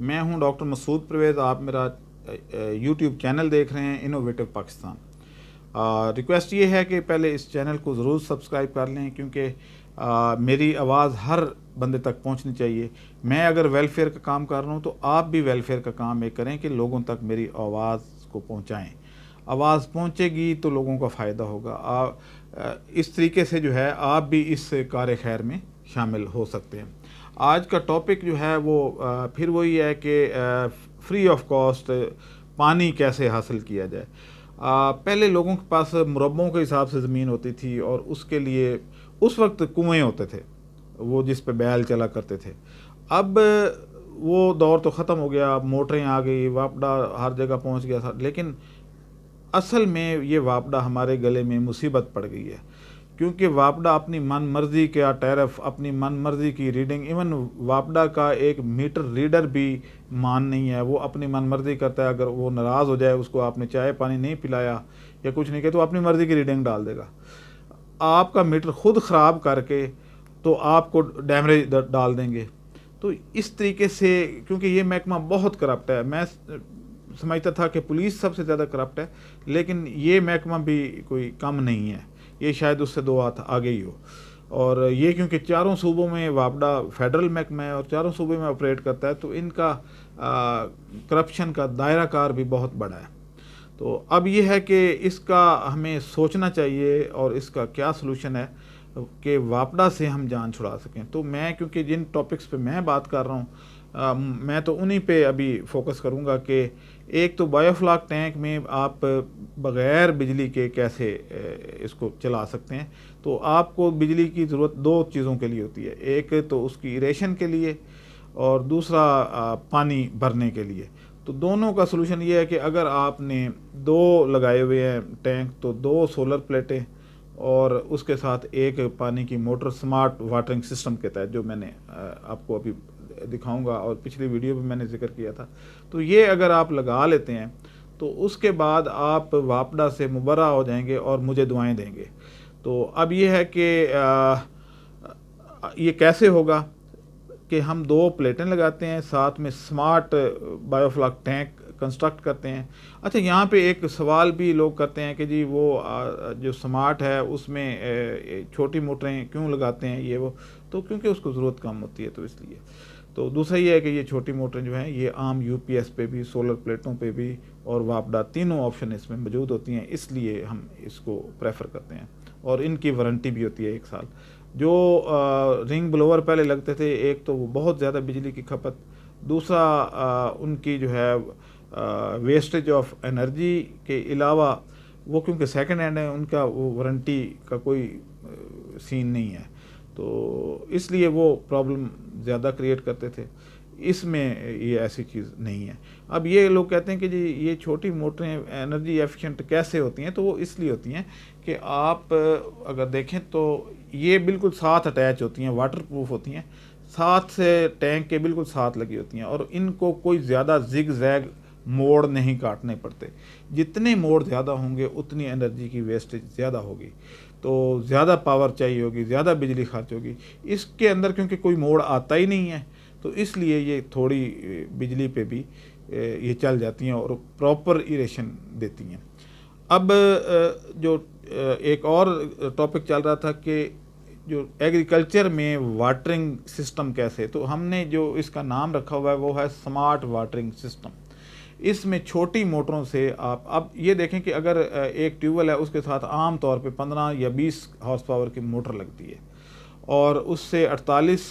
मैं हूं डॉक्टर मसूद परवेज़। आप मेरा यूट्यूब चैनल देख रहे हैं इनोवेटिव पाकिस्तान। रिक्वेस्ट ये है कि पहले इस चैनल को ज़रूर सब्सक्राइब कर लें, क्योंकि मेरी आवाज़ हर बंदे तक पहुंचनी चाहिए। मैं अगर वेलफेयर का काम कर रहा हूं तो आप भी वेलफेयर का काम ये करें कि लोगों तक मेरी आवाज़ को पहुंचाएं। आवाज़ पहुंचेगी तो लोगों का फ़ायदा होगा। इस तरीके से जो है आप भी इस कार खैर में शामिल हो सकते हैं। आज का टॉपिक जो है वो फिर वही है कि फ्री ऑफ कॉस्ट पानी कैसे हासिल किया जाए। पहले लोगों के पास मुरब्बों के हिसाब से ज़मीन होती थी और उसके लिए उस वक्त कुएं होते थे, वो जिस पे बैल चला करते थे। अब वो दौर तो ख़त्म हो गया, अब मोटरें आ गई, वापडा हर जगह पहुंच गया था। लेकिन असल में ये वापडा हमारे गले में मुसीबत पड़ गई है, क्योंकि वापडा अपनी मन मर्जी का टैरिफ, अपनी मन मर्जी की रीडिंग, इवन वापडा का एक मीटर रीडर भी मान नहीं है। वो अपनी मन मर्जी करता है। अगर वो नाराज़ हो जाए, उसको आपने चाय पानी नहीं पिलाया या कुछ नहीं किया, तो अपनी मर्जी की रीडिंग डाल देगा। आपका मीटर खुद ख़राब करके तो आपको डैमरेज डाल देंगे। तो इस तरीके से, क्योंकि ये महकमा बहुत करप्ट है, मैं समझता था कि पुलिस सबसे ज़्यादा करप्ट है, लेकिन ये महकमा भी कोई कम नहीं है, ये शायद उससे दो हाथ आगे ही हो। और ये क्योंकि चारों सूबों में वापडा फेडरल महकमा है और चारों सूबे में ऑपरेट करता है, तो इनका करप्शन का दायरा कार भी बहुत बड़ा है। तो अब ये है कि इसका हमें सोचना चाहिए और इसका क्या सलूशन है कि वापडा से हम जान छुड़ा सकें। तो मैं, क्योंकि जिन टॉपिक्स पे मैं बात कर रहा हूँ, मैं तो उन्हीं पे अभी फोकस करूँगा कि एक तो बायोफ्लाक टैंक में आप बग़ैर बिजली के कैसे इसको चला सकते हैं। तो आपको बिजली की ज़रूरत दो चीज़ों के लिए होती है, एक तो उसकी इरेशन के लिए और दूसरा पानी भरने के लिए। तो दोनों का सलूशन ये है कि अगर आपने दो लगाए हुए हैं टैंक, तो दो सोलर प्लेटें और उसके साथ एक पानी की मोटर स्मार्ट वाटरिंग सिस्टम के तहत, जो मैंने आपको अभी दिखाऊंगा और पिछली वीडियो में मैंने जिक्र किया था, तो ये अगर आप लगा लेते हैं तो उसके बाद आप वापडा से मुबर्रा हो जाएंगे और मुझे दुआएं देंगे। तो अब ये है कि ये कैसे होगा कि हम दो प्लेटें लगाते हैं, साथ में स्मार्ट बायोफ्लाक टैंक कंस्ट्रक्ट करते हैं। अच्छा, यहाँ पे एक सवाल भी लोग करते हैं कि जी वो जो स्मार्ट है उसमें छोटी मोटरें क्यों लगाते हैं, ये वो। तो क्योंकि उसको ज़रूरत कम होती है, तो इसलिए। तो दूसरा ये है कि ये छोटी मोटरें जो हैं ये आम यूपीएस पे भी, सोलर प्लेटों पे भी और वापडा, तीनों ऑप्शन इसमें मौजूद होती हैं, इसलिए हम इसको प्रेफर करते हैं। और इनकी वारंटी भी होती है 1 साल। जो रिंग ब्लोअर पहले लगते थे, एक तो वो बहुत ज़्यादा बिजली की खपत, दूसरा उनकी जो है वेस्टेज ऑफ एनर्जी के अलावा वो क्योंकि सेकंड हैंड है, उनका वो वारंटी का कोई सीन नहीं है, तो इसलिए वो प्रॉब्लम ज़्यादा क्रिएट करते थे। इसमें ये ऐसी चीज़ नहीं है। अब ये लोग कहते हैं कि जी ये छोटी मोटरें एनर्जी एफिशिएंट कैसे होती हैं, तो वो इसलिए होती हैं कि आप अगर देखें तो ये बिल्कुल साथ अटैच होती हैं, वाटर प्रूफ होती हैं, साथ से टैंक के बिल्कुल साथ लगी होती हैं और इनको कोई ज़्यादा जिग जैग मोड़ नहीं काटने पड़ते। जितने मोड़ ज़्यादा होंगे उतनी एनर्जी की वेस्टेज ज़्यादा होगी, तो ज़्यादा पावर चाहिए होगी, ज़्यादा बिजली खर्च होगी। इसके अंदर क्योंकि कोई मोड़ आता ही नहीं है, तो इसलिए ये थोड़ी बिजली पे भी ये चल जाती हैं और प्रॉपर इरेशन देती हैं। अब जो एक और टॉपिक चल रहा था कि जो एग्रीकल्चर में वाटरिंग सिस्टम कैसे, तो हमने जो इसका नाम रखा हुआ है वो है स्मार्ट वाटरिंग सिस्टम। इसमें छोटी मोटरों से आप, अब ये देखें कि अगर एक ट्यूबवेल है उसके साथ आम तौर पे 15 या 20 हॉर्स पावर की मोटर लगती है और उससे 48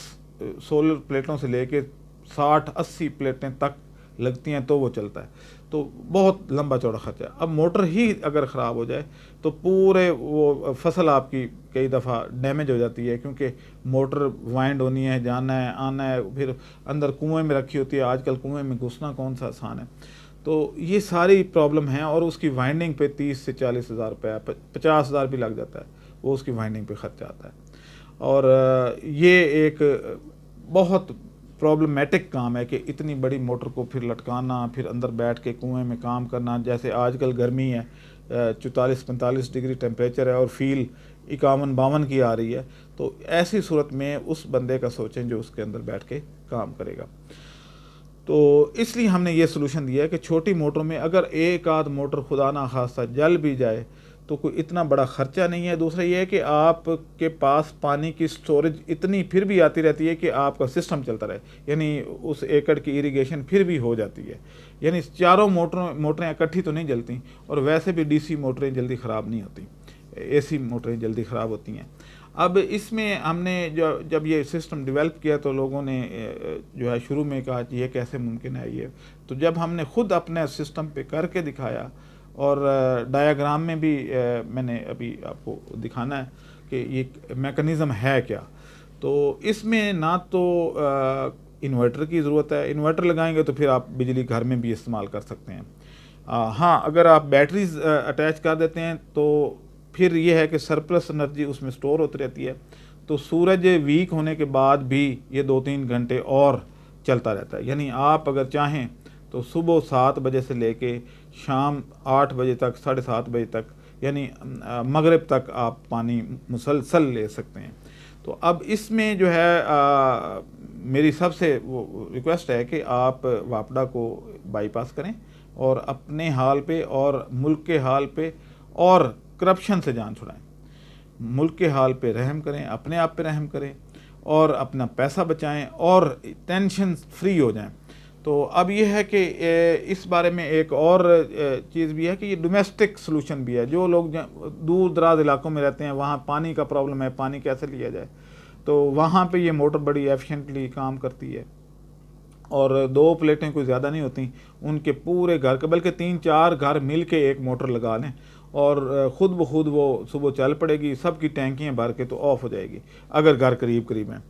सोलर प्लेटों से लेके 60-80 प्लेटें तक लगती हैं तो वो चलता है। तो बहुत लंबा चौड़ा खर्चा है। अब मोटर ही अगर ख़राब हो जाए तो पूरे वो फसल आपकी कई दफ़ा डैमेज हो जाती है, क्योंकि मोटर वाइंड होनी है, जाना है आना है, फिर अंदर कुएं में रखी होती है। आजकल कुएं में घुसना कौन सा आसान है। तो ये सारी प्रॉब्लम है और उसकी वाइंडिंग पे 30 से 40 हज़ार रुपया, 50 हज़ार भी लग जाता है, वो उसकी वाइंडिंग पे खर्चा आता है। और ये एक बहुत प्रॉब्लमेटिक काम है कि इतनी बड़ी मोटर को फिर लटकाना, फिर अंदर बैठ के कुएं में काम करना। जैसे आजकल गर्मी है, 44-45 डिग्री टेम्परेचर है और फील 51-52 की आ रही है, तो ऐसी सूरत में उस बंदे का सोचें जो उसके अंदर बैठ के काम करेगा। तो इसलिए हमने ये सलूशन दिया है कि छोटी मोटरों में अगर एक आध मोटर खुदा ना खास्ता जल भी जाए तो कोई इतना बड़ा ख़र्चा नहीं है। दूसरा ये है कि आपके पास पानी की स्टोरेज इतनी फिर भी आती रहती है कि आपका सिस्टम चलता रहे, यानी उस एकड़ की इरिगेशन फिर भी हो जाती है। यानी चारों मोटरें इकट्ठी तो नहीं जलती, और वैसे भी डीसी मोटरें जल्दी ख़राब नहीं होती, एसी मोटरें जल्दी ख़राब होती हैं। अब इसमें हमने जब ये सिस्टम डेवलप किया तो लोगों ने जो है शुरू में कहा कि ये कैसे मुमकिन है ये। तो जब हमने ख़ुद अपने सिस्टम पे करके दिखाया, और डायाग्राम में भी मैंने अभी आपको दिखाना है कि ये मैकेनिज़्म है क्या। तो इसमें ना तो इन्वर्टर की ज़रूरत है, इन्वर्टर लगाएंगे तो फिर आप बिजली घर में भी इस्तेमाल कर सकते हैं। हाँ, अगर आप बैटरीज अटैच कर देते हैं तो फिर ये है कि सरप्लस एनर्जी उसमें स्टोर होती रहती है, तो सूरज वीक होने के बाद भी ये 2-3 घंटे और चलता रहता है। यानी आप अगर चाहें तो सुबह 7 बजे से लेके शाम 8 बजे तक, 7:30 बजे तक, यानी मगरिब तक आप पानी मुसलसल ले सकते हैं। तो अब इसमें जो है मेरी सबसे वो रिक्वेस्ट है कि आप वापडा को बाईपास करें और अपने हाल पे और मुल्क के हाल पे और करप्शन से जान छुड़ाएं। मुल्क के हाल पे रहम करें, अपने आप पे रहम करें, और अपना पैसा बचाएं और टेंशन फ्री हो जाएं। तो अब यह है कि इस बारे में एक और चीज़ भी है कि ये डोमेस्टिक सलूशन भी है। जो लोग दूर दराज इलाकों में रहते हैं, वहाँ पानी का प्रॉब्लम है, पानी कैसे लिया जाए, तो वहाँ पे ये मोटर बड़ी एफिशिएंटली काम करती है। और 2 प्लेटें कोई ज़्यादा नहीं होती, उनके पूरे घर के, बल्कि 3-4 घर मिल के एक मोटर लगा लें और ख़ुद ब खुद वो सुबह चल पड़ेगी, सबकी टैंकियाँ भर के तो ऑफ़ हो जाएगी अगर घर करीब करीब हैं।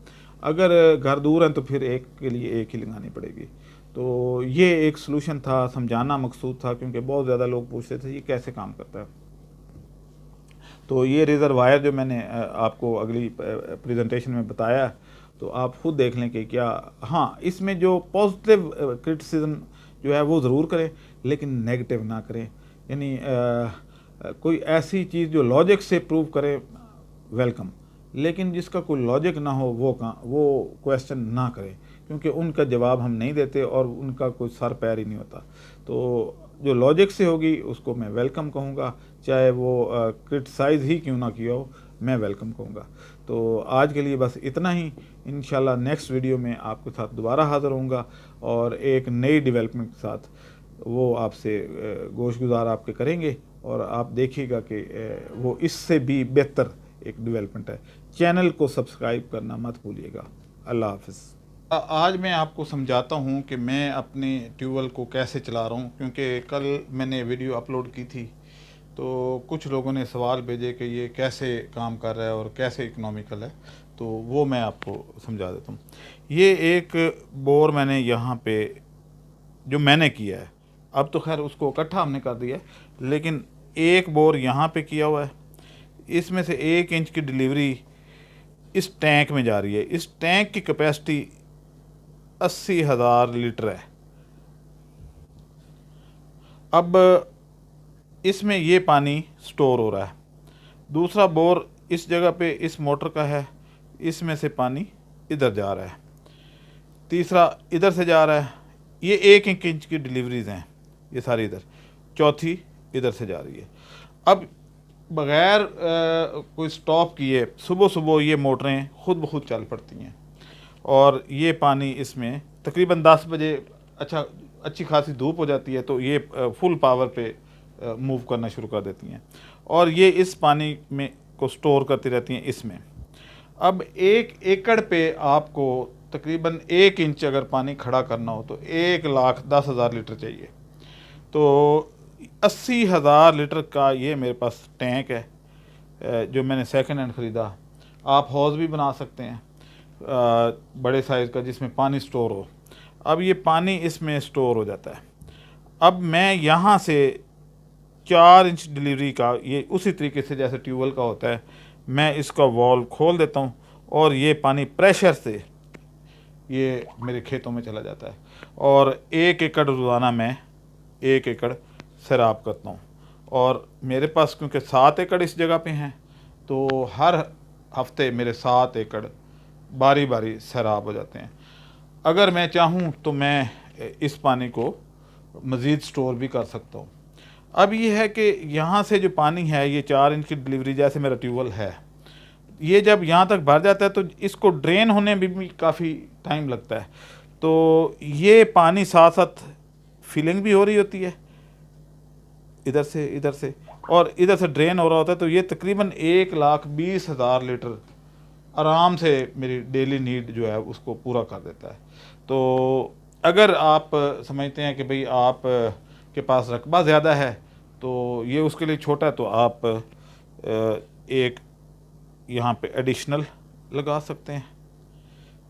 अगर घर दूर हैं तो फिर एक के लिए एक ही लगानी पड़ेगी। तो ये एक सलूशन था, समझाना मकसूद था, क्योंकि बहुत ज़्यादा लोग पूछते थे ये कैसे काम करता है। तो ये रिज़र्वायर जो मैंने आपको अगली प्रेजेंटेशन में बताया, तो आप खुद देख लें कि क्या, हाँ, इसमें जो पॉजिटिव क्रिटिसिज्म जो है वो ज़रूर करें, लेकिन नेगेटिव ना करें। यानी कोई ऐसी चीज़ जो लॉजिक से प्रूव करे, वेलकम, लेकिन जिसका कोई लॉजिक ना हो वो क्वेश्चन ना करें, क्योंकि उनका जवाब हम नहीं देते और उनका कोई सर पैर ही नहीं होता। तो जो लॉजिक से होगी उसको मैं वेलकम कहूँगा, चाहे वो क्रिटिसाइज़ ही क्यों ना किया हो, मैं वेलकम कहूँगा। तो आज के लिए बस इतना ही। इंशाल्लाह नेक्स्ट वीडियो में आपके साथ दोबारा हाज़िर होऊंगा और एक नई डेवलपमेंट के साथ, वो आपसे गोशगुजार आपके करेंगे और आप देखिएगा कि वो इससे भी बेहतर एक डेवलपमेंट है। चैनल को सब्सक्राइब करना मत भूलिएगा। अल्लाह हाफ़िज़। आज मैं आपको समझाता हूँ कि मैं अपने ट्यूबवेल को कैसे चला रहा हूँ, क्योंकि कल मैंने वीडियो अपलोड की थी तो कुछ लोगों ने सवाल भेजे कि ये कैसे काम कर रहा है और कैसे इकोनॉमिकल है, तो वो मैं आपको समझा देता हूँ। ये एक बोर मैंने यहाँ पे जो मैंने किया है, अब तो खैर उसको इकट्ठा हमने कर दिया है, लेकिन एक बोर यहाँ पे किया हुआ है। इसमें से 1 इंच की डिलीवरी इस टैंक में जा रही है। इस टैंक की कैपेसिटी 80,000 लीटर है। अब इसमें ये पानी स्टोर हो रहा है। दूसरा बोर इस जगह पे इस मोटर का है, इसमें से पानी इधर जा रहा है। तीसरा इधर से जा रहा है। ये 1-1 इंच की डिलीवरीज हैं, ये सारी इधर। चौथी इधर से जा रही है। अब बग़ैर कोई स्टॉप किए सुबह सुबह ये मोटरें खुद ब खुद चल पड़ती हैं और ये पानी इसमें तकरीबन 10 बजे अच्छी खासी धूप हो जाती है तो ये फुल पावर पे मूव करना शुरू कर देती हैं और ये इस पानी में को स्टोर करती रहती हैं इसमें। अब 1 एकड़ पे आपको तकरीबन 1 इंच अगर पानी खड़ा करना हो तो 1,10,000 लीटर चाहिए। तो 80,000 लीटर का ये मेरे पास टैंक है जो मैंने सेकंड हैंड ख़रीदा। आप हौज़ भी बना सकते हैं बड़े साइज़ का जिसमें पानी स्टोर हो। अब ये पानी इसमें स्टोर हो जाता है। अब मैं यहाँ से 4 इंच डिलीवरी का, ये उसी तरीके से जैसे ट्यूबवेल का होता है, मैं इसका वॉल्व खोल देता हूँ और ये पानी प्रेशर से ये मेरे खेतों में चला जाता है और 1 एकड़ रोज़ाना मैं 1 एकड़ सैराब करता हूँ। और मेरे पास क्योंकि 7 एकड़ इस जगह पे हैं तो हर हफ्ते मेरे 7 एकड़ बारी बारी सैराब हो जाते हैं। अगर मैं चाहूँ तो मैं इस पानी को मज़ीद स्टोर भी कर सकता हूँ। अब ये है कि यहाँ से जो पानी है, ये 4 इंच की डिलीवरी जैसे मेरा ट्यूबवेल है, ये जब यहाँ तक भर जाता है तो इसको ड्रेन होने में भी काफ़ी टाइम लगता है। तो ये पानी साथ साथ फिलिंग भी हो रही होती है इधर से और इधर से ड्रेन हो रहा होता है। तो ये तकरीबन 1,20,000 लीटर आराम से मेरी डेली नीड जो है उसको पूरा कर देता है। तो अगर आप समझते हैं कि भाई आप के पास रकबा ज़्यादा है तो ये उसके लिए छोटा है, तो आप एक यहाँ पे एडिशनल लगा सकते हैं,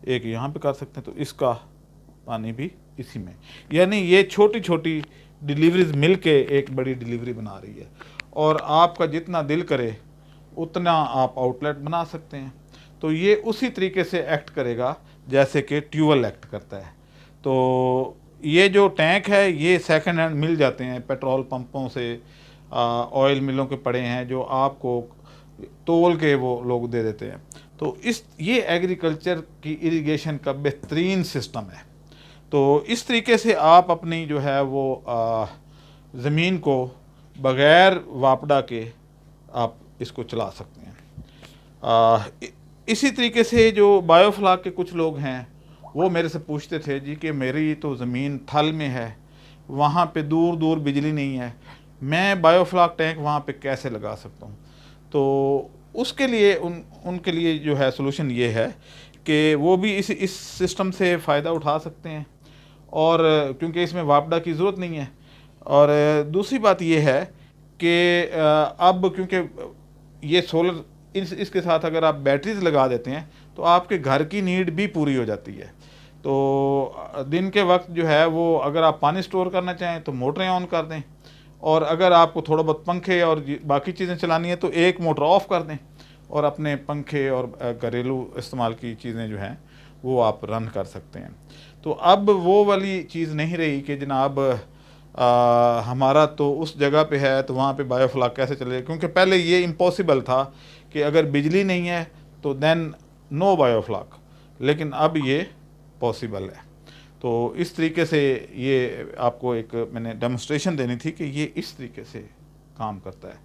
एक यहाँ पे कर सकते हैं, तो इसका पानी भी इसी में, यानी ये छोटी छोटी डिलीवरीज मिल के एक बड़ी डिलीवरी बना रही है। और आपका जितना दिल करे उतना आप आउटलेट बना सकते हैं। तो ये उसी तरीके से एक्ट करेगा जैसे कि ट्यूबवेल एक्ट करता है। तो ये जो टैंक है ये सेकंड हैंड मिल जाते हैं पेट्रोल पंपों से, ऑयल मिलों के पड़े हैं जो आपको तोल के वो लोग दे देते हैं। तो ये एग्रीकल्चर की इरिगेशन का बेहतरीन सिस्टम है। तो इस तरीके से आप अपनी जो है वो ज़मीन को बग़ैर वापडा के आप इसको चला सकते हैं। इसी तरीके से जो बायोफ्लाक के कुछ लोग हैं वो मेरे से पूछते थे जी कि मेरी तो ज़मीन थल में है, वहाँ पे दूर दूर बिजली नहीं है, मैं बायोफ्लाक टैंक वहाँ पे कैसे लगा सकता हूँ। तो उसके लिए उनके लिए जो है सलूशन ये है कि वो भी इस सिस्टम से फ़ायदा उठा सकते हैं, और क्योंकि इसमें वापडा की ज़रूरत नहीं है। और दूसरी बात ये है कि अब क्योंकि ये सोलर इसके साथ अगर आप बैटरीज लगा देते हैं तो आपके घर की नीड भी पूरी हो जाती है। तो दिन के वक्त जो है वो अगर आप पानी स्टोर करना चाहें तो मोटरें ऑन कर दें, और अगर आपको थोड़ा बहुत पंखे और बाकी चीज़ें चलानी है तो एक मोटर ऑफ़ कर दें और अपने पंखे और घरेलू इस्तेमाल की चीज़ें जो हैं वो आप रन कर सकते हैं। तो अब वो वाली चीज़ नहीं रही कि जनाब हमारा तो उस जगह पे है तो वहाँ पे बायोफ्लाक कैसे चले, क्योंकि पहले ये इम्पॉसिबल था कि अगर बिजली नहीं है तो देन नो बायोफ्लाक, लेकिन अब ये पॉसिबल है। तो इस तरीके से ये आपको एक मैंने डेमोन्स्ट्रेशन देनी थी कि ये इस तरीके से काम करता है।